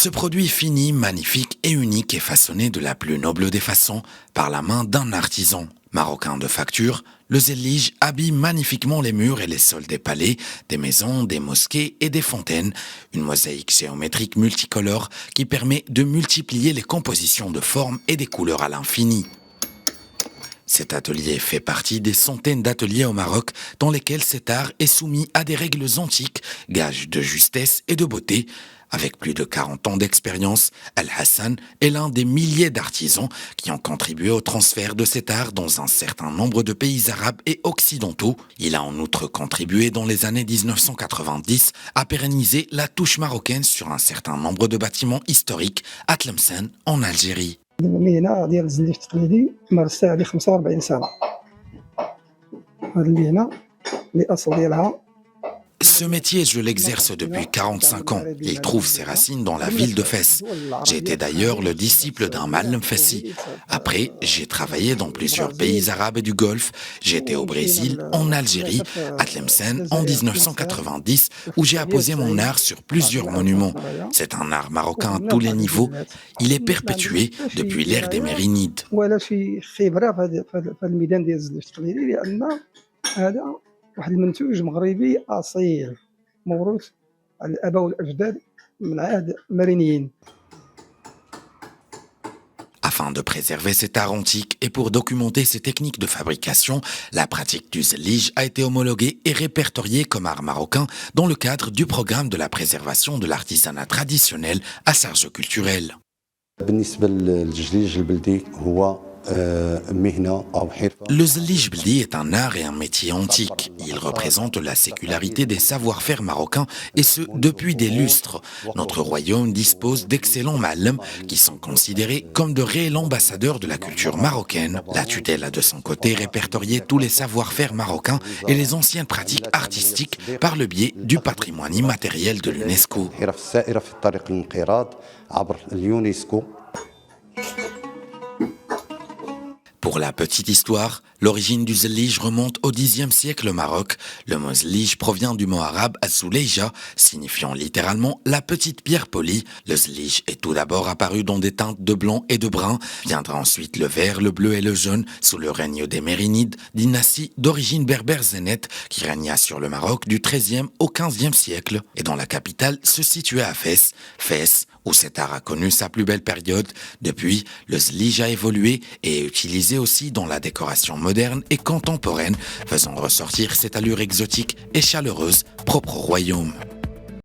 Ce produit fini, magnifique et unique est façonné de la plus noble des façons par la main d'un artisan. Marocain de facture, le zellige habille magnifiquement les murs et les sols des palais, des maisons, des mosquées et des fontaines. Une mosaïque géométrique multicolore qui permet de multiplier les compositions de formes et des couleurs à l'infini. Cet atelier fait partie des centaines d'ateliers au Maroc dans lesquels cet art est soumis à des règles antiques, gage de justesse et de beauté. Avec plus de 40 ans d'expérience, Al-Hassan est l'un des milliers d'artisans qui ont contribué au transfert de cet art dans un certain nombre de pays arabes et occidentaux. Il a en outre contribué dans les années 1990 à pérenniser la touche marocaine sur un certain nombre de bâtiments historiques à Tlemcen en Algérie. المهنه ديال الزليف التقليدي مارستها عليه 45 سنه. هذه المهنه الاصل ديالها. Ce métier, je l'exerce depuis 45 ans. Il trouve ses racines dans la ville de Fès. J'ai été d'ailleurs le disciple d'un Ma'alem Fessi. Après, j'ai travaillé dans plusieurs pays arabes et du Golfe. J'étais au Brésil, en Algérie, à Tlemcen en 1990, où j'ai apposé mon art sur plusieurs monuments. C'est un art marocain à tous les niveaux. Il est perpétué depuis l'ère des Mérinides. واحد المنتوج مغربي اصيل موروث على الاباء والاجداد من عهد المرينيين. Afin de préserver cet art antique et pour documenter ses techniques de fabrication, la pratique du zellige a été homologuée et répertoriée comme art marocain dans le cadre du programme de la préservation de l'artisanat traditionnel à charge culturelle. بالنسبة للجليج البلدي هو Le zellige bli est un art et un métier antique. Il représente la sécularité des savoir-faire marocains et ce, depuis des lustres. Notre royaume dispose d'excellents ma'alem qui sont considérés comme de réels ambassadeurs de la culture marocaine. La tutelle a de son côté répertorié tous les savoir-faire marocains et les anciennes pratiques artistiques par le biais du patrimoine immatériel de l'UNESCO. Pour la petite histoire, l'origine du zellige remonte au Xe siècle au Maroc. Le mot zellige provient du mot arabe as-souleija, signifiant littéralement la petite pierre polie. Le zellige est tout d'abord apparu dans des teintes de blanc et de brun. Viendra ensuite le vert, le bleu et le jaune sous le règne des Mérinides, dynastie d'origine berbère zénète qui régna sur le Maroc du XIIIe au XVe siècle. Et dont la capitale se situait à Fès. Fès, où cet art a connu sa plus belle période. Depuis, le zellige a évolué et est utilisé aussi dans la décoration moderne et contemporaine, faisant ressortir cette allure exotique et chaleureuse propre au royaume.